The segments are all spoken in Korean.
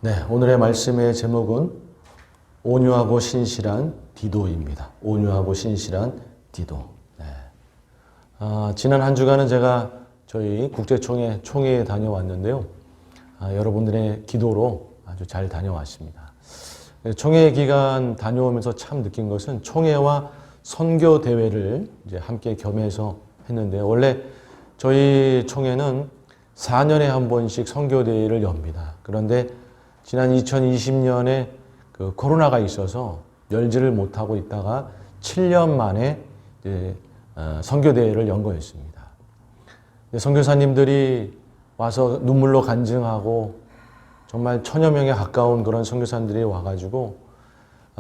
네, 오늘의 말씀의 제목은 온유하고 신실한 디도입니다. 온유하고 신실한 디도. 네. 지난 한 주간은 제가 저희 국제총회 총회에 다녀왔는데요. 여러분들의 기도로 아주 잘 다녀왔습니다. 총회 기간 다녀오면서 참 느낀 것은 총회와 선교 대회를 이제 함께 겸해서 했는데요. 원래 저희 총회는 4년에 한 번씩 선교 대회를 엽니다. 그런데 지난 2020년에 그 코로나가 있어서 열지를 못하고 있다가 7년 만에 이제 선교대회를 연 거였습니다. 선교사님들이 와서 눈물로 간증하고 정말 1000여 명에 가까운 그런 선교사님들이 와가지고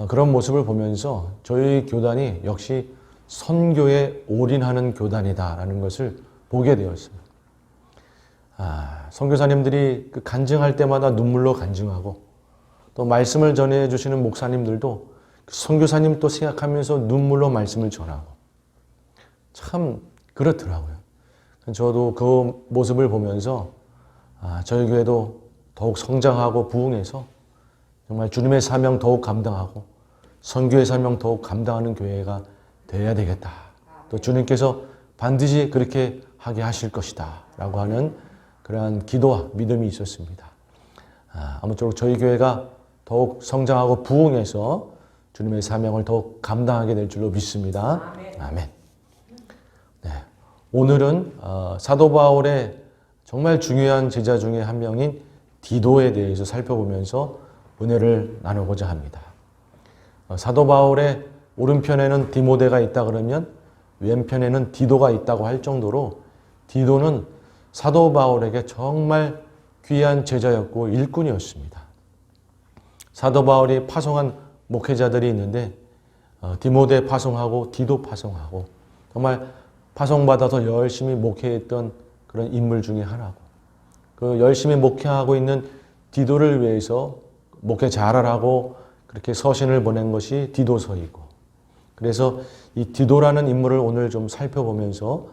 그런 모습을 보면서 저희 교단이 역시 선교에 올인하는 교단이다라는 것을 보게 되었습니다. 선교사님들이 그 간증할 때마다 눈물로 간증하고 또 말씀을 전해주시는 목사님들도 선교사님 또 생각하면서 눈물로 말씀을 전하고 참 그렇더라고요. 저도 그 모습을 보면서 저희 교회도 더욱 성장하고 부흥해서 정말 주님의 사명 더욱 감당하고 선교의 사명 더욱 감당하는 교회가 되어야 되겠다. 또 주님께서 반드시 그렇게 하게 하실 것이다 라고 하는 그러한 기도와 믿음이 있었습니다. 아무쪼록 저희 교회가 더욱 성장하고 부흥해서 주님의 사명을 더욱 감당하게 될 줄로 믿습니다. 아멘. 네, 오늘은 사도 바울의 정말 중요한 제자 중에 한 명인 디도에 대해서 살펴보면서 은혜를 나누고자 합니다. 사도 바울의 오른편에는 디모데가 있다 그러면 왼편에는 디도가 있다고 할 정도로 디도는 사도 바울에게 정말 귀한 제자였고 일꾼이었습니다. 사도 바울이 파송한 목회자들이 있는데 디모데 파송하고 디도 파송하고 정말 파송받아서 열심히 목회했던 그런 인물 중에 하나고 그 열심히 목회하고 있는 디도를 위해서 목회 잘하라고 그렇게 서신을 보낸 것이 디도서이고 그래서 이 디도라는 인물을 오늘 좀 살펴보면서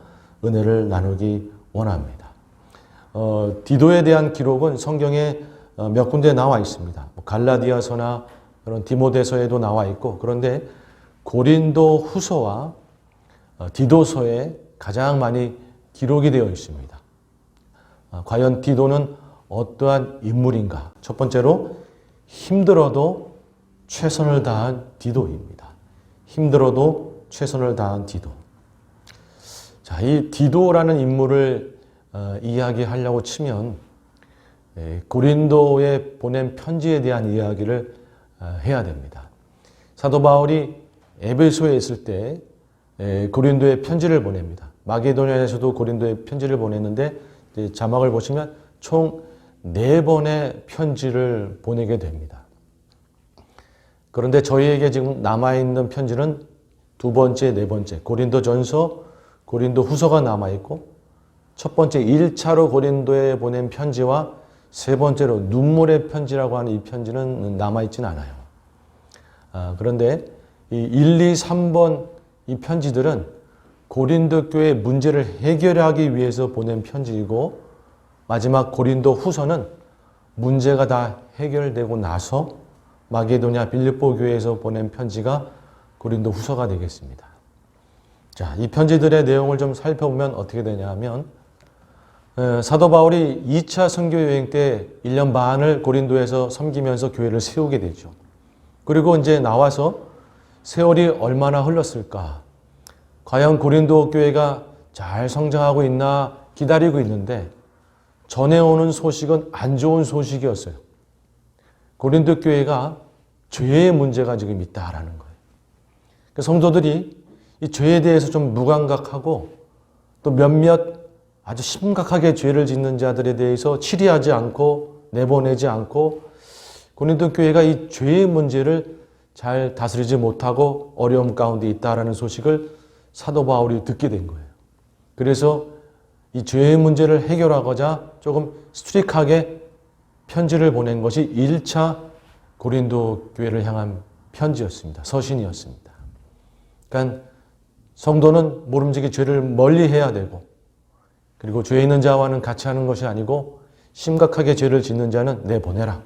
은혜를 나누기 원합니다. 디도에 대한 기록은 성경에 몇 군데 나와 있습니다. 갈라디아서나 그런 디모데서에도 나와 있고 그런데 고린도 후서와 디도서에 가장 많이 기록이 되어 있습니다. 과연 디도는 어떠한 인물인가? 첫 번째로 힘들어도 최선을 다한 디도입니다. 힘들어도 최선을 다한 디도. 자, 이 디도라는 인물을 이야기하려고 치면 고린도에 보낸 편지에 대한 이야기를 해야 됩니다. 사도 바울이 에베소에 있을 때 고린도에 편지를 보냅니다. 마게도냐에서도 고린도에 편지를 보냈는데 자막을 보시면 총 4번의 편지를 보내게 됩니다. 그런데 저희에게 지금 남아있는 편지는 2번째, 4번째 고린도전서, 고린도후서가 남아있고 첫 번째 1차로 고린도에 보낸 편지와 세 번째로 눈물의 편지라고 하는 이 편지는 남아있지는 않아요. 그런데 이 1, 2, 3번 이 편지들은 고린도 교회의 문제를 해결하기 위해서 보낸 편지이고 마지막 고린도 후서는 문제가 다 해결되고 나서 마게도냐 빌립보 교회에서 보낸 편지가 고린도 후서가 되겠습니다. 자, 이 편지들의 내용을 좀 살펴보면 어떻게 되냐 하면 사도 바울이 2차 선교 여행 때 1년 반을 고린도에서 섬기면서 교회를 세우게 되죠. 그리고 이제 나와서 세월이 얼마나 흘렀을까? 과연 고린도 교회가 잘 성장하고 있나 기다리고 있는데 전해오는 소식은 안 좋은 소식이었어요. 고린도 교회가 죄의 문제가 지금 있다라는 거예요. 성도들이 이 죄에 대해서 좀 무감각하고 또 몇몇 아주 심각하게 죄를 짓는 자들에 대해서 치리하지 않고 내보내지 않고 고린도 교회가 이 죄의 문제를 잘 다스리지 못하고 어려움 가운데 있다라는 소식을 사도 바울이 듣게 된 거예요. 그래서 이 죄의 문제를 해결하고자 조금 스트릭하게 편지를 보낸 것이 1차 고린도 교회를 향한 편지였습니다. 서신이었습니다. 그러니까 성도는 모름지기 죄를 멀리 해야 되고 그리고 죄 있는 자와는 같이 하는 것이 아니고 심각하게 죄를 짓는 자는 내보내라.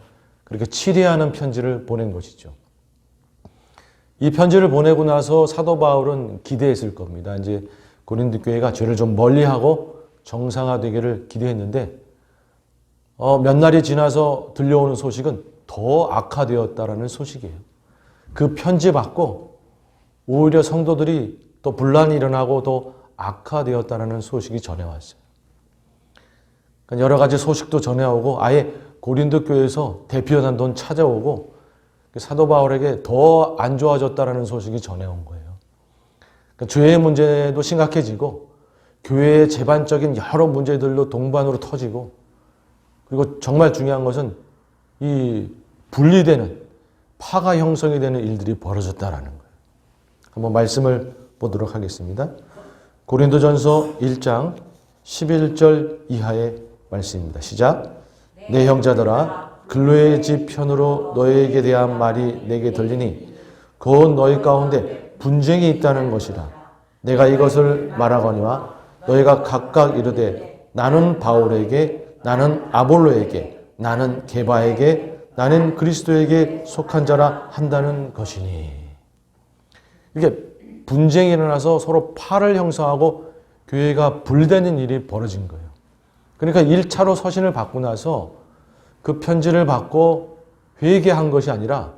그렇게 치리하는 편지를 보낸 것이죠. 이 편지를 보내고 나서 사도 바울은 기대했을 겁니다. 이제 고린도 교회가 죄를 좀 멀리하고 정상화되기를 기대했는데 몇 날이 지나서 들려오는 소식은 더 악화되었다라는 소식이에요. 그 편지 받고 오히려 성도들이 또 분란이 일어나고 더 악화되었다라는 소식이 전해왔어요. 그러니까 여러 가지 소식도 전해오고 아예 고린도 교회에서 대피연한돈 찾아오고 사도 바울에게 더 안 좋아졌다라는 소식이 전해온 거예요. 그러니까 죄의 문제도 심각해지고 교회의 재반적인 여러 문제들도 동반으로 터지고 그리고 정말 중요한 것은 이 분리되는 파가 형성이 되는 일들이 벌어졌다라는 거예요. 한번 말씀을 보도록 하겠습니다. 고린도전서 1장 11절 이하의 말씀입니다. 시작. 내 형제들아 글로의 집 편으로 너희에게 대한 말이 내게 들리니 곧 너희 가운데 분쟁이 있다는 것이라. 내가 이것을 말하거니와 너희가 각각 이르되 나는 바울에게 나는 아볼로에게 나는 게바에게 나는 그리스도에게 속한 자라 한다는 것이니. 이게 분쟁이 일어나서 서로 파를 형성하고 교회가 불되는 일이 벌어진 거예요. 그러니까 1차로 서신을 받고 나서 그 편지를 받고 회개한 것이 아니라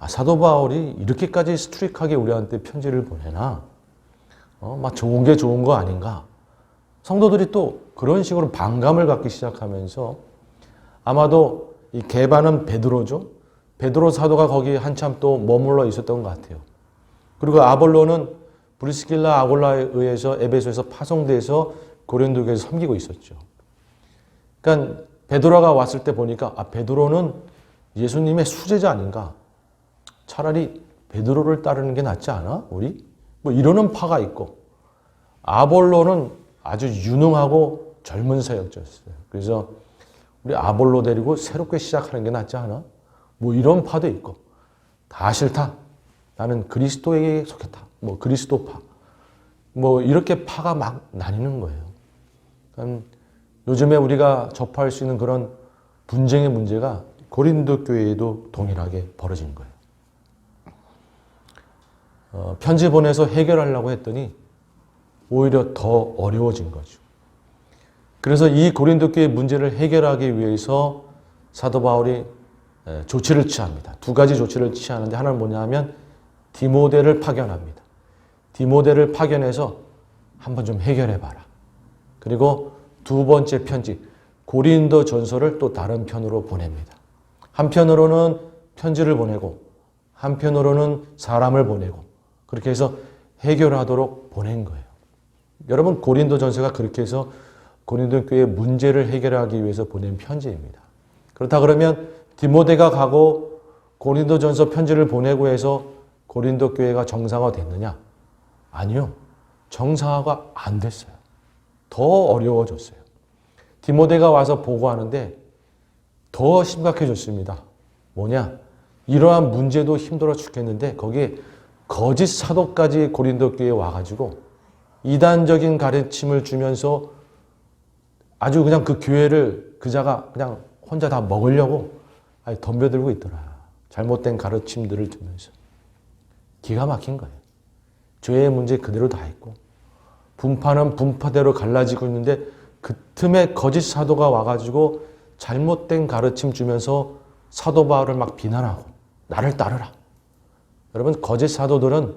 사도 바울이 이렇게까지 스트릭하게 우리한테 편지를 보내나? 막 좋은 게 좋은 거 아닌가? 성도들이 또 그런 식으로 반감을 갖기 시작하면서 아마도 이 게바는 베드로죠. 베드로 사도가 거기 한참 또 머물러 있었던 것 같아요. 그리고 아볼로는 브리스길라 아골라에 의해서 에베소에서 파송돼서 고린도교에서 섬기고 있었죠. 그러니까 베드로가 왔을 때 보니까 베드로는 예수님의 수제자 아닌가? 차라리 베드로를 따르는 게 낫지 않아? 우리? 뭐 이러는 파가 있고 아볼로는 아주 유능하고 젊은 사역자였어요. 그래서 우리 아볼로 데리고 새롭게 시작하는 게 낫지 않아? 뭐 이런 파도 있고 다 싫다. 나는 그리스도에게 속했다. 뭐 그리스도파. 뭐 이렇게 파가 막 나뉘는 거예요. 그러니까 요즘에 우리가 접할 수 있는 그런 분쟁의 문제가 고린도 교회에도 동일하게 벌어진 거예요. 편지 보내서 해결하려고 했더니 오히려 더 어려워진 거죠. 그래서 이 고린도 교회 문제를 해결하기 위해서 사도 바울이 조치를 취합니다. 두 가지 조치를 취하는데 하나는 뭐냐 하면 디모데를 파견합니다. 디모데를 파견해서 한번 좀 해결해봐라. 그리고 두 번째 편지 고린도 전서를 또 다른 편으로 보냅니다. 한편으로는 편지를 보내고 한편으로는 사람을 보내고 그렇게 해서 해결하도록 보낸 거예요. 여러분 고린도 전서가 그렇게 해서 고린도 교회의 문제를 해결하기 위해서 보낸 편지입니다. 그렇다 그러면 디모데가 가고 고린도 전서 편지를 보내고 해서 고린도 교회가 정상화됐느냐? 아니요. 정상화가 안 됐어요. 더 어려워졌어요. 디모데가 와서 보고하는데 더 심각해졌습니다. 뭐냐? 이러한 문제도 힘들어 죽겠는데 거기에 거짓 사도까지 고린도 교회에 와가지고 이단적인 가르침을 주면서 아주 그냥 그 교회를 그자가 그냥 혼자 다 먹으려고 덤벼들고 있더라. 잘못된 가르침들을 주면서. 기가 막힌 거예요. 죄의 문제 그대로 다 있고 분파는 분파대로 갈라지고 있는데 그 틈에 거짓 사도가 와가지고 잘못된 가르침 주면서 사도 바울을 막 비난하고 나를 따르라. 여러분 거짓 사도들은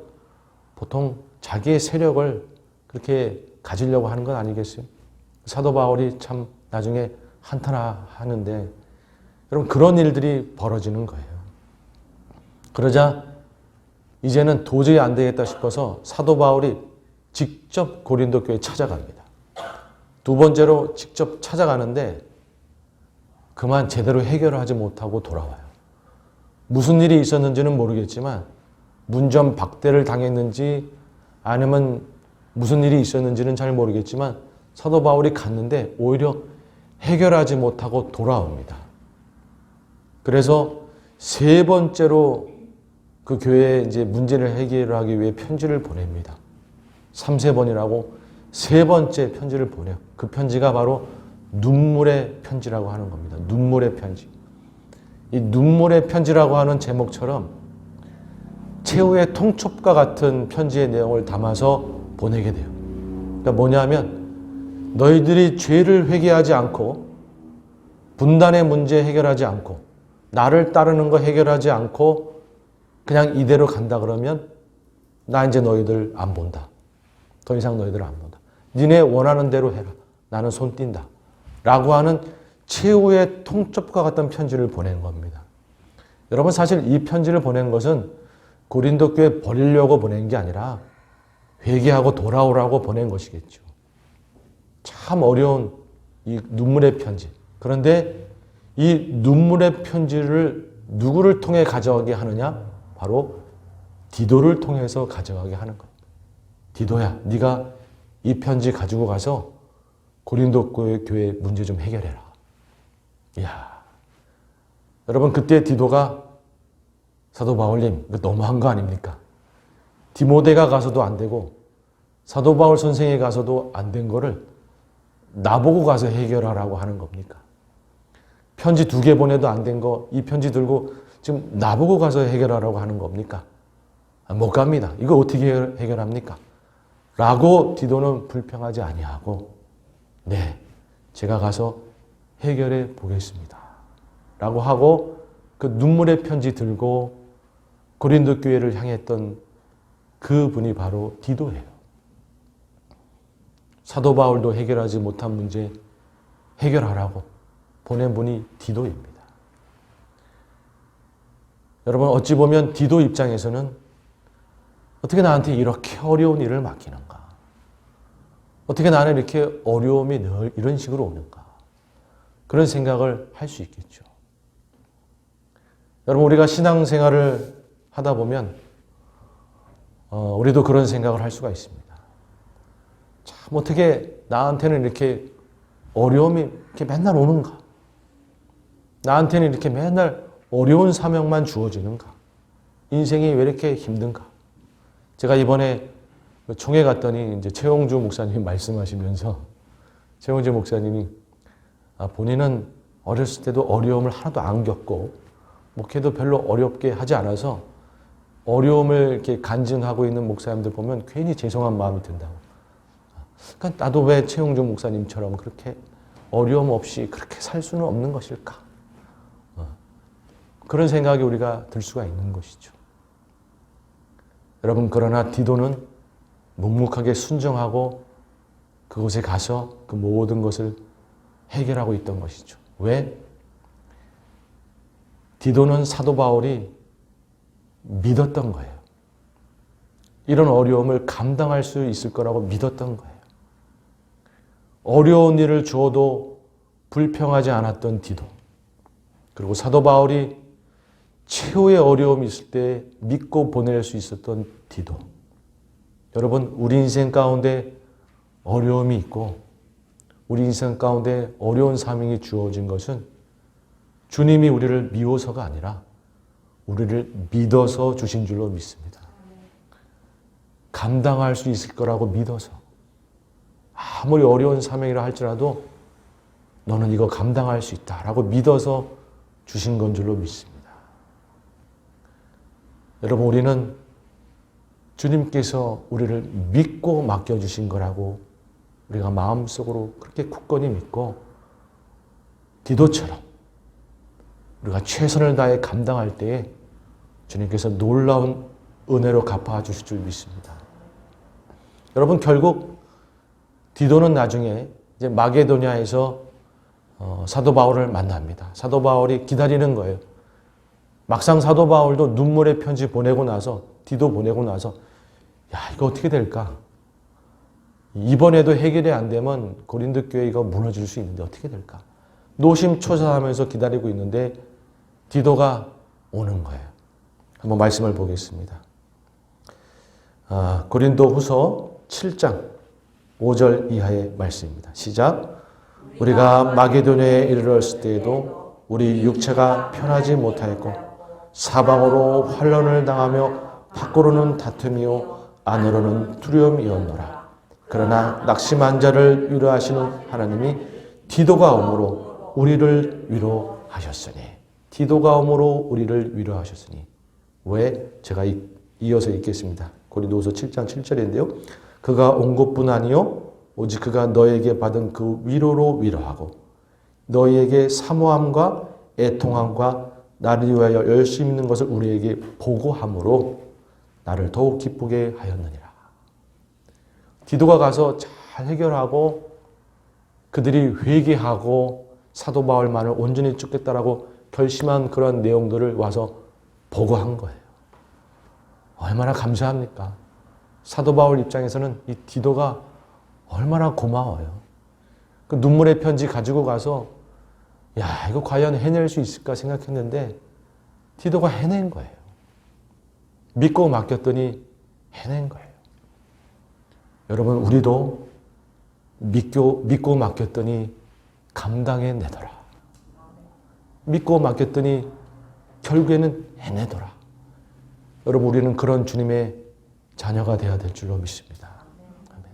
보통 자기의 세력을 그렇게 가지려고 하는 건 아니겠어요? 사도 바울이 참 나중에 한탄하는데 여러분 그런 일들이 벌어지는 거예요. 그러자 이제는 도저히 안 되겠다 싶어서 사도 바울이 직접 고린도 교회에 찾아갑니다. 두 번째로 직접 찾아가는데 그만 제대로 해결을 하지 못하고 돌아와요. 무슨 일이 있었는지는 모르겠지만 문전박대를 당했는지 아니면 무슨 일이 있었는지는 잘 모르겠지만 사도 바울이 갔는데 오히려 해결하지 못하고 돌아옵니다. 그래서 세 번째로 그 교회에 이제 문제를 해결하기 위해 편지를 보냅니다. 3세번이라고 세 번째 편지를 보내요. 그 편지가 바로 눈물의 편지라고 하는 겁니다. 눈물의 편지. 이 눈물의 편지라고 하는 제목처럼 최후의 통첩과 같은 편지의 내용을 담아서 보내게 돼요. 그러니까 뭐냐면 너희들이 죄를 회개하지 않고 분단의 문제 해결하지 않고 나를 따르는 거 해결하지 않고 그냥 이대로 간다 그러면 나 이제 너희들 안 본다. 더 이상 너희들 안 본다. 니네 원하는 대로 해라. 나는 손 띈다. 라고 하는 최후의 통첩과 같은 편지를 보낸 겁니다. 여러분 사실 이 편지를 보낸 것은 고린도 교회 버리려고 보낸 게 아니라 회개하고 돌아오라고 보낸 것이겠죠. 참 어려운 이 눈물의 편지. 그런데 이 눈물의 편지를 누구를 통해 가져가게 하느냐? 바로 디도를 통해서 가져가게 하는 거예요. 디도야, 네가 이 편지 가지고 가서 고린도 교회 문제 좀 해결해라. 이야, 여러분 그때 디도가 사도 바울님 이거 너무한 거 아닙니까? 디모데가 가서도 안 되고 사도 바울 선생이 가서도 안 된 거를 나보고 가서 해결하라고 하는 겁니까? 편지 2개 보내도 안 된 거 이 편지 들고 지금 나보고 가서 해결하라고 하는 겁니까? 못 갑니다. 이거 어떻게 해결합니까? 라고 디도는 불평하지 아니하고 네, 제가 가서 해결해 보겠습니다. 라고 하고 그 눈물의 편지 들고 고린도 교회를 향했던 그분이 바로 디도예요. 사도 바울도 해결하지 못한 문제 해결하라고 보낸 분이 디도입니다. 여러분 어찌 보면 디도 입장에서는 어떻게 나한테 이렇게 어려운 일을 맡기는가? 어떻게 나는 이렇게 어려움이 늘 이런 식으로 오는가? 그런 생각을 할 수 있겠죠. 여러분 우리가 신앙생활을 하다 보면 우리도 그런 생각을 할 수가 있습니다. 참 어떻게 나한테는 이렇게 어려움이 이렇게 맨날 오는가? 나한테는 이렇게 맨날 어려운 사명만 주어지는가? 인생이 왜 이렇게 힘든가? 제가 이번에 총회 갔더니 이제 최홍주 목사님이 말씀하시면서 최홍주 목사님이 본인은 어렸을 때도 어려움을 하나도 안 겪고 목회도 별로 어렵게 하지 않아서 어려움을 이렇게 간증하고 있는 목사님들 보면 괜히 죄송한 마음이 든다고. 그러니까 나도 왜 최홍주 목사님처럼 그렇게 어려움 없이 그렇게 살 수는 없는 것일까? 그런 생각이 우리가 들 수가 있는 것이죠. 여러분 그러나 디도는 묵묵하게 순종하고 그곳에 가서 그 모든 것을 해결하고 있던 것이죠. 왜? 디도는 사도 바울이 믿었던 거예요. 이런 어려움을 감당할 수 있을 거라고 믿었던 거예요. 어려운 일을 주어도 불평하지 않았던 디도. 그리고 사도 바울이 최후의 어려움이 있을 때 믿고 보낼 수 있었던 디도. 여러분 우리 인생 가운데 어려움이 있고 우리 인생 가운데 어려운 사명이 주어진 것은 주님이 우리를 미워서가 아니라 우리를 믿어서 주신 줄로 믿습니다. 감당할 수 있을 거라고 믿어서 아무리 어려운 사명이라 할지라도 너는 이거 감당할 수 있다라고 믿어서 주신 건 줄로 믿습니다. 여러분 우리는 주님께서 우리를 믿고 맡겨주신 거라고 우리가 마음속으로 그렇게 굳건히 믿고 디도처럼 우리가 최선을 다해 감당할 때에 주님께서 놀라운 은혜로 갚아주실 줄 믿습니다. 여러분 결국 디도는 나중에 이제 마게도냐에서 사도 바울을 만납니다. 사도 바울이 기다리는 거예요. 막상 사도 바울도 눈물의 편지 보내고 나서 디도 보내고 나서 야 이거 어떻게 될까? 이번에도 해결이 안 되면 고린도 교회 이거 무너질 수 있는데 어떻게 될까? 노심초사하면서 기다리고 있는데 디도가 오는 거예요. 한번 말씀을 보겠습니다. 고린도 후서 7장 5절 이하의 말씀입니다. 시작. 우리가 마게도냐에 이르렀을 때에도 우리 육체가 편하지 못하였고 사방으로 환난을 당하며 밖으로는 다툼이요 안으로는 두려움이었노라. 그러나 낙심한 자를 위로하시는 하나님이 디도가 오므로 우리를 위로하셨으니. 디도가 오므로 우리를 위로하셨으니. 왜? 제가 이어서 읽겠습니다. 고린도후서 7장 7절인데요. 그가 온 것뿐 아니요 오직 그가 너에게 받은 그 위로로 위로하고 너희에게 사모함과 애통함과 나를 위하여 열심히 있는 것을 우리에게 보고함으로 나를 더욱 기쁘게 하였느니라. 디도가 가서 잘 해결하고 그들이 회개하고 사도 바울만을 온전히 쫓겠다라고 결심한 그런 내용들을 와서 보고한 거예요. 얼마나 감사합니까? 사도 바울 입장에서는 이 디도가 얼마나 고마워요. 그 눈물의 편지 가지고 가서 야, 이거 과연 해낼 수 있을까 생각했는데 디도가 해낸 거예요. 믿고 맡겼더니 해낸 거예요. 여러분, 우리도 믿고 맡겼더니 감당해내더라. 믿고 맡겼더니 결국에는 해내더라. 여러분, 우리는 그런 주님의 자녀가 되어야 될 줄로 믿습니다. 아멘.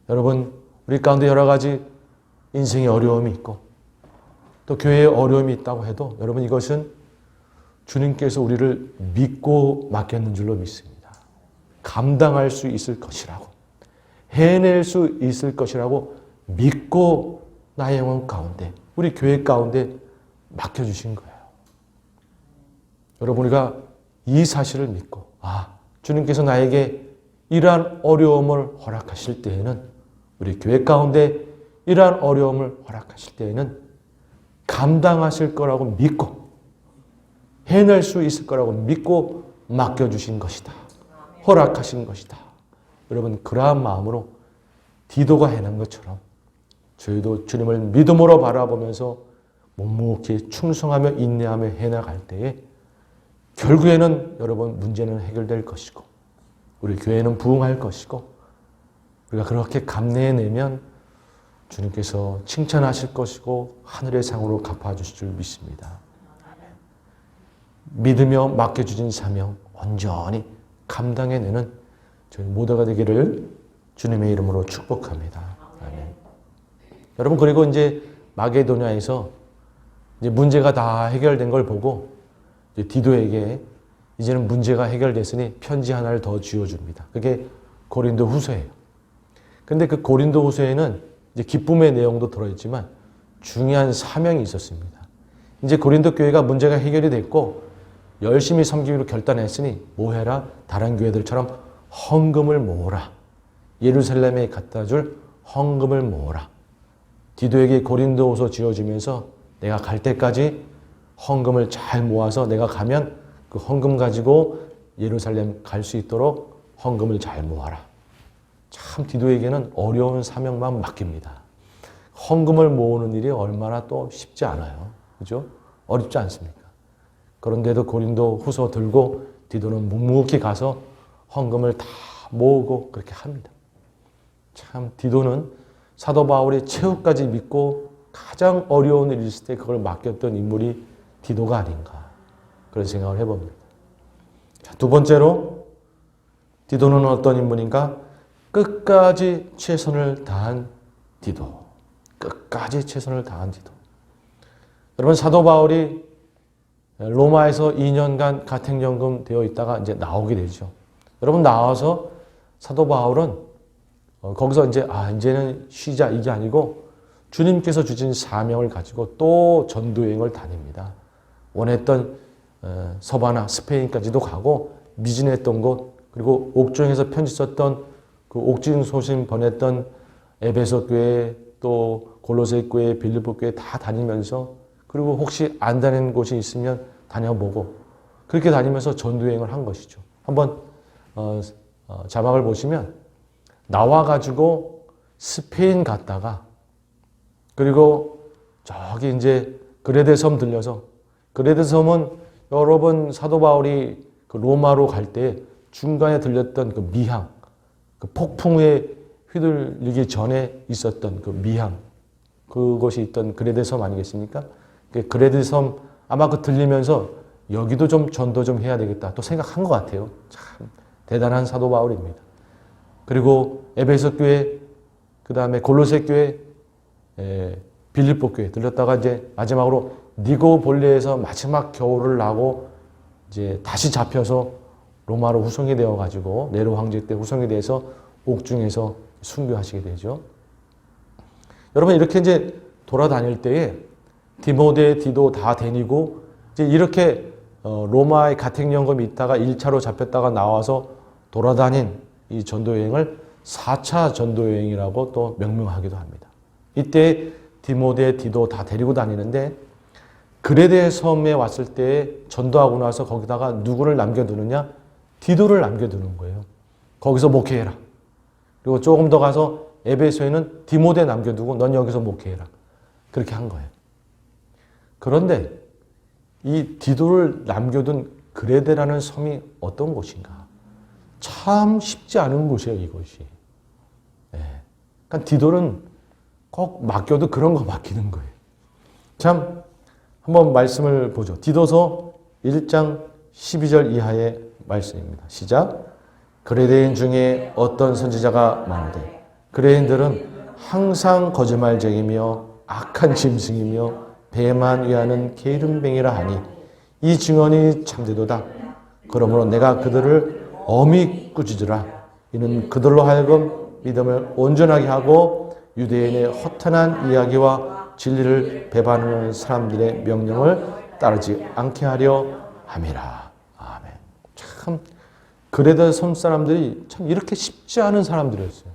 여러분, 우리 가운데 여러 가지 인생의 어려움이 있고 또 교회에 어려움이 있다고 해도 여러분, 이것은 주님께서 우리를 믿고 맡겼는 줄로 믿습니다. 감당할 수 있을 것이라고, 해낼 수 있을 것이라고 믿고 나의 영혼 가운데, 우리 교회 가운데 맡겨주신 거예요. 여러분, 우리가 이 사실을 믿고 주님께서 나에게 이러한 어려움을 허락하실 때에는, 우리 교회 가운데 이러한 어려움을 허락하실 때에는 감당하실 거라고 믿고 해낼 수 있을 거라고 믿고 맡겨주신 것이다. 허락하신 것이다. 여러분, 그러한 마음으로 디도가 해낸 것처럼 저희도 주님을 믿음으로 바라보면서 묵묵히 충성하며 인내하며 해나갈 때에 결국에는 여러분 문제는 해결될 것이고 우리 교회는 부흥할 것이고 우리가 그렇게 감내해내면 주님께서 칭찬하실 것이고 하늘의 상으로 갚아주실 줄 믿습니다. 아멘. 믿으며 맡겨주신 사명 온전히 감당해내는 저희 모두가 되기를 주님의 이름으로 축복합니다. 아멘. 여러분, 그리고 이제 마게도냐에서 이제 문제가 다 해결된 걸 보고 이제 디도에게 이제는 문제가 해결됐으니 편지 하나를 더 쥐어줍니다. 그게 고린도 후서예요. 근데 그 고린도 후서에는 이제 기쁨의 내용도 들어있지만 중요한 사명이 있었습니다. 이제 고린도 교회가 문제가 해결이 됐고 열심히 섬기기로 결단했으니 뭐 해라? 다른 교회들처럼 헌금을 모으라. 예루살렘에 갖다 줄 헌금을 모으라. 디도에게 고린도후서 지어주면서 내가 갈 때까지 헌금을 잘 모아서 내가 가면 그 헌금 가지고 예루살렘 갈 수 있도록 헌금을 잘 모아라. 참 디도에게는 어려운 사명만 맡깁니다. 헌금을 모으는 일이 얼마나 또 쉽지 않아요. 그죠? 어렵지 않습니까? 그런데도 고린도 후서 들고 디도는 묵묵히 가서 헌금을 다 모으고 그렇게 합니다. 참 디도는 사도 바울이 최후까지 믿고 가장 어려운 일이 있을 때 그걸 맡겼던 인물이 디도가 아닌가 그런 생각을 해봅니다. 자, 두 번째로 디도는 어떤 인물인가? 끝까지 최선을 다한 디도. 끝까지 최선을 다한 디도. 여러분, 사도 바울이 로마에서 2년간 가택연금 되어 있다가 이제 나오게 되죠. 여러분, 나와서 사도 바울은 거기서 이제는 쉬자 이게 아니고 주님께서 주신 사명을 가지고 또 전도여행을 다닙니다. 원했던 서바나 스페인까지도 가고 미진했던 곳, 그리고 옥중에서 편지 썼던 그 옥중 소신 보냈던 에베소 교회, 또 골로새 교회, 빌립보 교회 다 다니면서, 그리고 혹시 안 다니는 곳이 있으면 다녀보고 그렇게 다니면서 전도여행을 한 것이죠. 한번 자막을 보시면 나와가지고 스페인 갔다가 그리고 저기 이제 그레데 섬 들려서, 그레데 섬은 여러분 사도 바울이 그 로마로 갈 때 중간에 들렸던 그 미항, 그 폭풍에 휘둘리기 전에 있었던 그 미항, 그것이 있던 그레데 섬 아니겠습니까? 그 그레데 섬 아마 그 들리면서 여기도 좀 전도 좀 해야 되겠다 또 생각한 것 같아요. 참 대단한 사도 바울입니다. 그리고 에베소 교회, 그 다음에 골로새 교회, 빌립보 교회 들렸다가 이제 마지막으로 니고볼리에서 마지막 겨울을 나고 이제 다시 잡혀서 로마로 후송이 되어 가지고 네로 황제 때 후송이 돼서 옥중에서 순교하시게 되죠. 여러분 이렇게 이제 돌아다닐 때에 디모데, 디도 다 다니고 이제 이렇게 로마의 가택연금이 있다가 1차로 잡혔다가 나와서 돌아다닌 이 전도여행을 4차 전도여행이라고 또 명명하기도 합니다. 이때 디모데, 디도 다 데리고 다니는데 그레데 섬에 왔을 때 전도하고 나서 거기다가 누구를 남겨두느냐? 디도를 남겨두는 거예요. 거기서 목회해라. 그리고 조금 더 가서 에베소에는 디모데 남겨두고 넌 여기서 목회해라. 그렇게 한 거예요. 그런데 이 디도를 남겨둔 그레데라는 섬이 어떤 곳인가? 참 쉽지 않은 곳이에요, 이곳이. 네. 그러니까 디도는 꼭 맡겨도 그런 거 맡기는 거예요. 참, 한번 말씀을 보죠. 디도서 1장 12절 이하의 말씀입니다. 시작. 그레데인 중에 어떤 선지자가 많으되 그레인들은 항상 거짓말쟁이며 악한 짐승이며 배만 위하는 게으름뱅이라 하니 이 증언이 참되도다. 그러므로 내가 그들을 엄히 꾸짖으라. 이는 그들로 하여금 믿음을 온전하게 하고 유대인의 허탄한 이야기와 진리를 배반하는 사람들의 명령을 따르지 않게 하려 함이라. 아멘. 참 그레데 섬 사람들이 참 이렇게 쉽지 않은 사람들이었어요.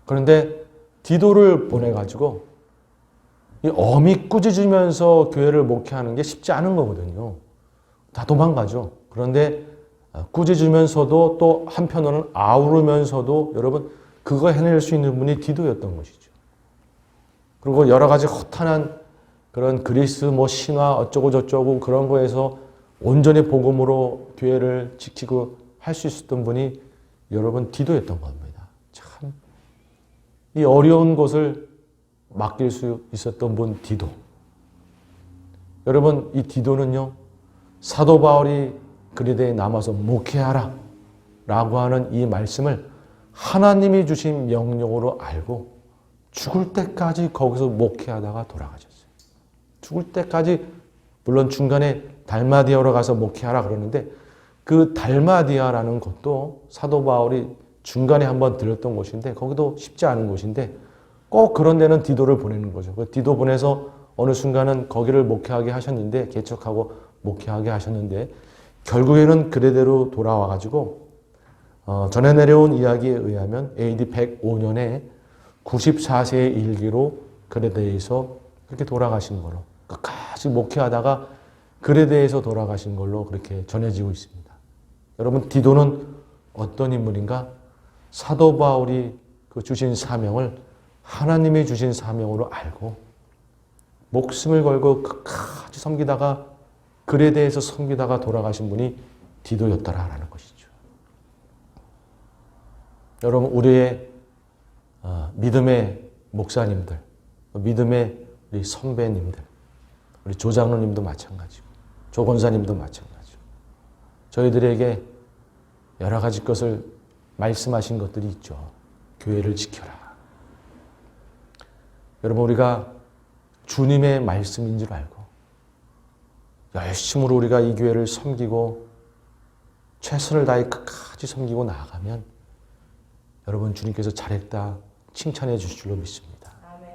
그런데 디도를 보내가지고 이 엄히 꾸짖으면서 교회를 목회하는 게 쉽지 않은 거거든요. 다 도망가죠. 그런데 꾸짖으면서도 또 한편으로는 아우르면서도 여러분 그거 해낼 수 있는 분이 디도였던 것이죠. 그리고 여러 가지 허탄한 그런 그리스 뭐 신화 어쩌고 저쩌고 그런 거에서 온전히 복음으로 교회를 지키고 할 수 있었던 분이 여러분 디도였던 겁니다. 참 이 어려운 것을 맡길 수 있었던 분 디도. 여러분 이 디도는요 사도 바울이 그레데에 남아서 목회하라 라고 하는 이 말씀을 하나님이 주신 명령으로 알고 죽을 때까지 거기서 목회하다가 돌아가셨어요. 죽을 때까지 물론 중간에 달마디아로 가서 목회하라 그러는데 그 달마디아라는 곳도 사도 바울이 중간에 한번 들렸던 곳인데 거기도 쉽지 않은 곳인데 꼭 그런 데는 디도를 보내는 거죠. 디도 보내서 어느 순간은 거기를 목회하게 하셨는데 개척하고 목회하게 하셨는데 결국에는 그레데로 돌아와 가지고 전해 내려온 이야기에 의하면 AD 105년에 94세의 일기로 그레데에서 그렇게 돌아가신 걸로 끝까지 목회하다가 그레데에서 돌아가신 걸로 그렇게 전해지고 있습니다. 여러분 디도는 어떤 인물인가? 사도 바울이 그 주신 사명을 하나님이 주신 사명으로 알고 목숨을 걸고 끝까지 섬기다가 그레데에서 섬기다가 돌아가신 분이 디도였더라라는 것이죠. 여러분 우리의 믿음의 목사님들, 믿음의 우리 선배님들, 우리 조장로님도 마찬가지고 조권사님도 마찬가지고 저희들에게 여러 가지 것을 말씀하신 것들이 있죠. 교회를 지켜라. 여러분 우리가 주님의 말씀인 줄 알고 열심으로 우리가 이 교회를 섬기고 최선을 다해 끝까지 섬기고 나아가면 여러분 주님께서 잘했다 칭찬해 주실 줄로 믿습니다. 아멘.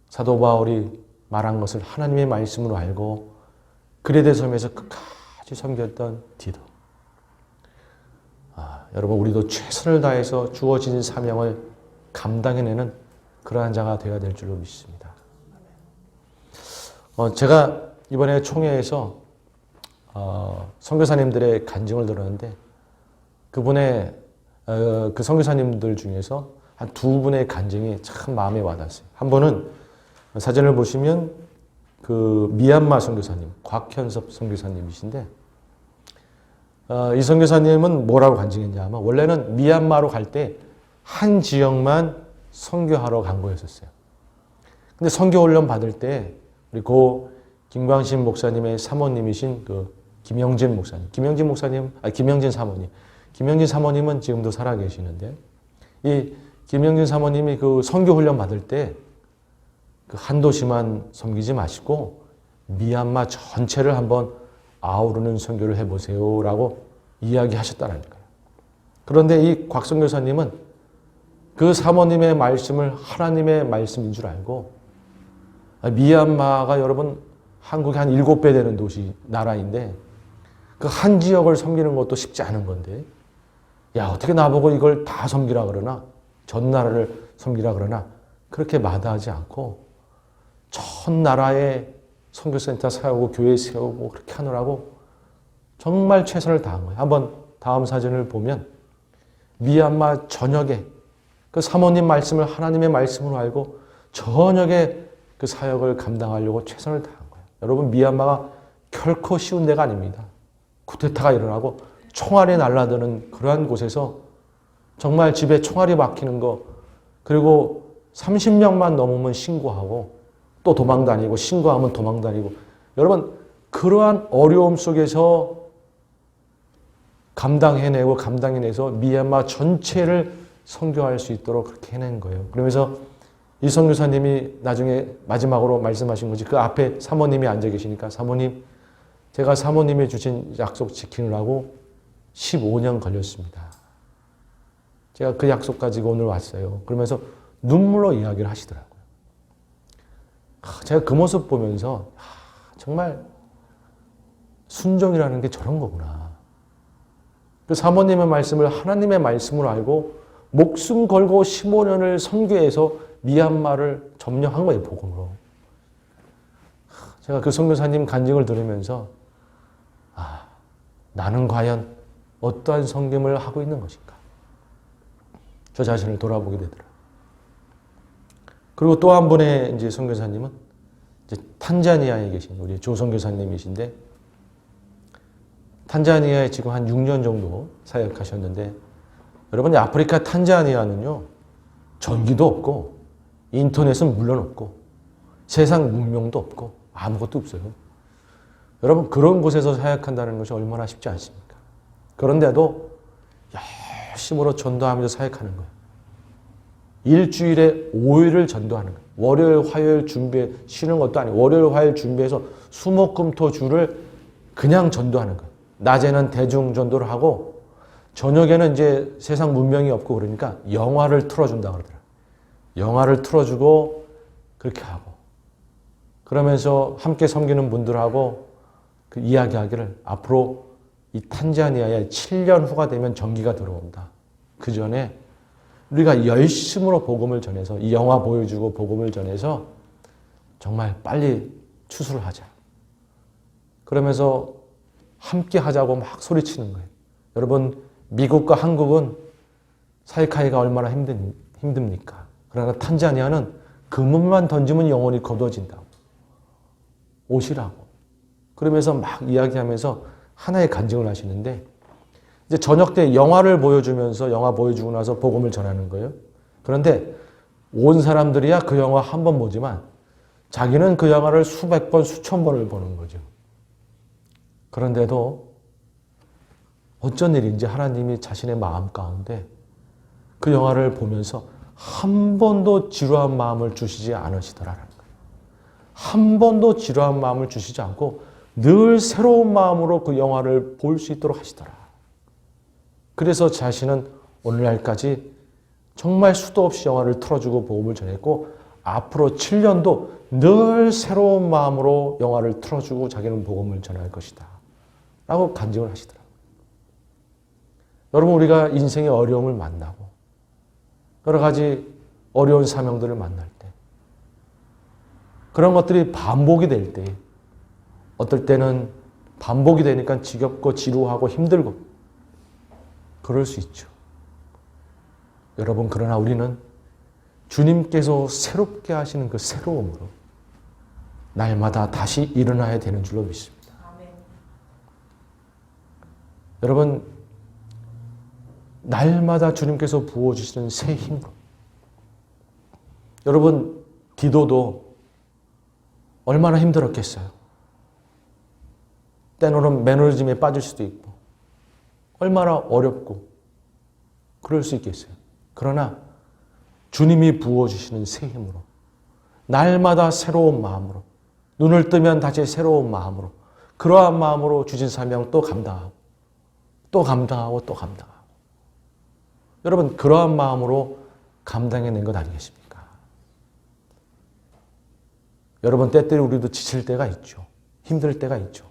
사도 바울이 말한 것을 하나님의 말씀으로 알고 그레데 섬에서 끝까지 섬겼던 디도. 여러분 우리도 최선을 다해서 주어진 사명을 감당해내는 그러한 자가 되어야 될 줄로 믿습니다. 제가 이번에 총회에서 선교사님들의 간증을 들었는데 그분의 그 선교사님들 중에서 한 두 분의 간증이 참 마음에 와닿았어요. 한 분은 사진을 보시면 그 미얀마 선교사님 곽현섭 선교사님이신데 이 선교사님은 뭐라고 간증했냐 하면 원래는 미얀마로 갈 때 한 지역만 선교하러 간 거였었어요. 근데 선교 훈련 받을 때 우리 고 김광신 목사님의 사모님이신 그 김영진 목사님, 김영진 사모님. 김영진 사모님은 지금도 살아 계시는데 이 김영진 사모님이 그 선교 훈련 받을 때 그 한 도시만 섬기지 마시고 미얀마 전체를 한번 아우르는 선교를 해보세요라고 이야기하셨다는 거예요. 그런데 이 곽 선교사님은 그 사모님의 말씀을 하나님의 말씀인 줄 알고, 미얀마가 여러분 한국의 한 7배 되는 도시, 나라인데 그 한 지역을 섬기는 것도 쉽지 않은 건데, 야, 어떻게 나보고 이걸 다 섬기라 그러나, 전 나라를 섬기라 그러나, 그렇게 마다하지 않고 전 나라에 선교센터 세우고 교회 세우고 그렇게 하느라고 정말 최선을 다한 거예요. 한번 다음 사진을 보면 미얀마 전역에 그 사모님 말씀을 하나님의 말씀으로 알고 전역에 그 사역을 감당하려고 최선을 다한 거예요. 여러분, 미얀마가 결코 쉬운 데가 아닙니다. 쿠데타가 일어나고 총알이 날아드는 그러한 곳에서 정말 집에 총알이 박히는 거, 그리고 30명만 넘으면 신고하고 또 도망다니고, 신고하면 도망다니고, 여러분 그러한 어려움 속에서 감당해내서 미얀마 전체를 선교할 수 있도록 그렇게 해낸 거예요. 그러면서 이 선교사님이 나중에 마지막으로 말씀하신 거지, 그 앞에 사모님이 앉아 계시니까, 사모님, 제가 사모님이 주신 약속 지키느라고 15년 걸렸습니다. 제가 그 약속 가지고 오늘 왔어요. 그러면서 눈물로 이야기를 하시더라고요. 제가 그 모습 보면서 정말 순종이라는 게 저런 거구나. 그 사모님의 말씀을 하나님의 말씀으로 알고 목숨 걸고 15년을 선교해서 미얀마를 점령한 거예요, 복음으로. 제가 그 선교사님 간증을 들으면서 나는 과연 어떠한 섬김을 하고 있는 것인가? 저 자신을 돌아보게 되더라고요. 그리고 또 한 분의 이제 선교사님은 이제 탄자니아에 계신 우리 조 선교사님이신데, 탄자니아에 지금 한 6년 정도 사역하셨는데, 여러분, 아프리카 탄자니아는요, 전기도 없고, 인터넷은 물론 없고, 세상 문명도 없고, 아무것도 없어요. 여러분, 그런 곳에서 사역한다는 것이 얼마나 쉽지 않습니까? 그런데도 열심으로 전도하면서 사역하는 거예요. 일주일에 5일을 전도하는 거예요. 월요일, 화요일 준비해, 쉬는 것도 아니고, 월요일, 화요일 준비해서 수목금토주를 그냥 전도하는 거예요. 낮에는 대중 전도를 하고, 저녁에는 이제 세상 문명이 없고 그러니까 영화를 틀어준다 그러더라고요. 영화를 틀어주고 그렇게 하고, 그러면서 함께 섬기는 분들하고 그 이야기하기를, 앞으로 이 탄자니아에 7년 후가 되면 전기가 들어온다. 그 전에 우리가 열심으로 복음을 전해서, 이 영화 보여주고 복음을 전해서 정말 빨리 추수를 하자. 그러면서 함께 하자고 막 소리치는 거예요. 여러분, 미국과 한국은 사역하기가 얼마나 힘듭니까? 그러나 탄자니아는 그물만 던지면 영혼이 거둬진다고. 오시라고. 그러면서 막 이야기하면서 하나의 간증을 하시는데, 이제 저녁 때 영화를 보여주면서, 영화 보여주고 나서 복음을 전하는 거예요. 그런데 온 사람들이야 그 영화 한 번 보지만 자기는 그 영화를 수백 번, 수천 번을 보는 거죠. 그런데도 어쩐 일인지 하나님이 자신의 마음 가운데 그 영화를 보면서 한 번도 지루한 마음을 주시지 않으시더라는 거예요. 한 번도 지루한 마음을 주시지 않고 늘 새로운 마음으로 그 영화를 볼 수 있도록 하시더라. 그래서 자신은 오늘날까지 정말 수도 없이 영화를 틀어주고 복음을 전했고, 앞으로 7년도 늘 새로운 마음으로 영화를 틀어주고 자기는 복음을 전할 것이다 라고 간증을 하시더라고요. 여러분, 우리가 인생의 어려움을 만나고 여러 가지 어려운 사명들을 만날 때, 그런 것들이 반복이 될 때, 어떨 때는 반복이 되니까 지겹고 지루하고 힘들고 그럴 수 있죠. 여러분, 그러나 우리는 주님께서 새롭게 하시는 그 새로움으로 날마다 다시 일어나야 되는 줄로 믿습니다. 아멘. 여러분, 날마다 주님께서 부어주시는 새 힘으로, 여러분, 기도도 얼마나 힘들었겠어요. 때로는 매너리즘에 빠질 수도 있고 얼마나 어렵고 그럴 수 있겠어요. 그러나 주님이 부어주시는 새 힘으로 날마다 새로운 마음으로, 눈을 뜨면 다시 새로운 마음으로, 그러한 마음으로 주신 사명 또 감당하고 또 감당하고 또 감당하고. 여러분, 그러한 마음으로 감당해낸 것 아니겠습니까? 여러분, 때때로 우리도 지칠 때가 있죠. 힘들 때가 있죠.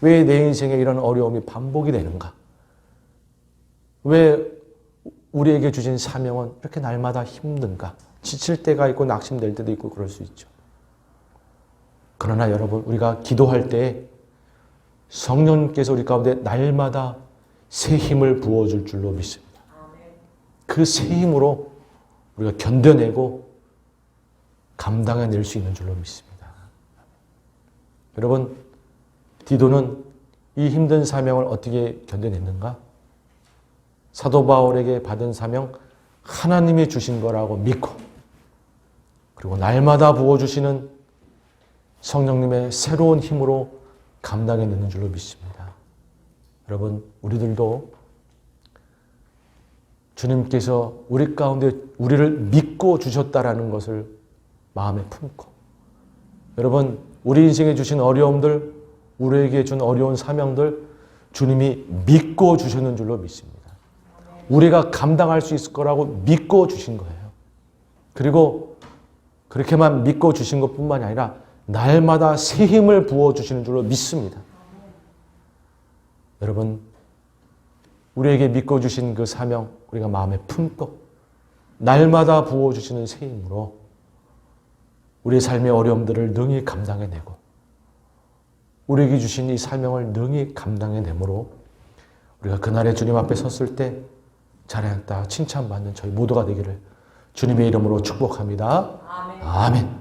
왜 내 인생에 이런 어려움이 반복이 되는가? 왜 우리에게 주신 사명은 이렇게 날마다 힘든가? 지칠 때가 있고 낙심될 때도 있고 그럴 수 있죠. 그러나 여러분, 우리가 기도할 때 성령님께서 우리 가운데 날마다 새 힘을 부어줄 줄로 믿습니다. 그 새 힘으로 우리가 견뎌내고 감당해낼 수 있는 줄로 믿습니다. 여러분, 디도는 이 힘든 사명을 어떻게 견뎌냈는가? 사도 바울에게 받은 사명, 하나님이 주신 거라고 믿고, 그리고 날마다 부어주시는 성령님의 새로운 힘으로 감당해내는 줄로 믿습니다. 여러분, 우리들도 주님께서 우리 가운데 우리를 믿고 주셨다라는 것을 마음에 품고, 여러분, 우리 인생에 주신 어려움들, 우리에게 준 어려운 사명들 주님이 믿고 주셨는 줄로 믿습니다. 우리가 감당할 수 있을 거라고 믿고 주신 거예요. 그리고 그렇게만 믿고 주신 것뿐만이 아니라 날마다 새 힘을 부어주시는 줄로 믿습니다. 여러분, 우리에게 믿고 주신 그 사명 우리가 마음에 품고 날마다 부어주시는 새 힘으로 우리의 삶의 어려움들을 능히 감당해내고 우리에게 주신 이 사명을 능히 감당해내므로 우리가 그날의 주님 앞에 섰을 때 잘했다 칭찬받는 저희 모두가 되기를 주님의 이름으로 축복합니다. 아멘. 아멘.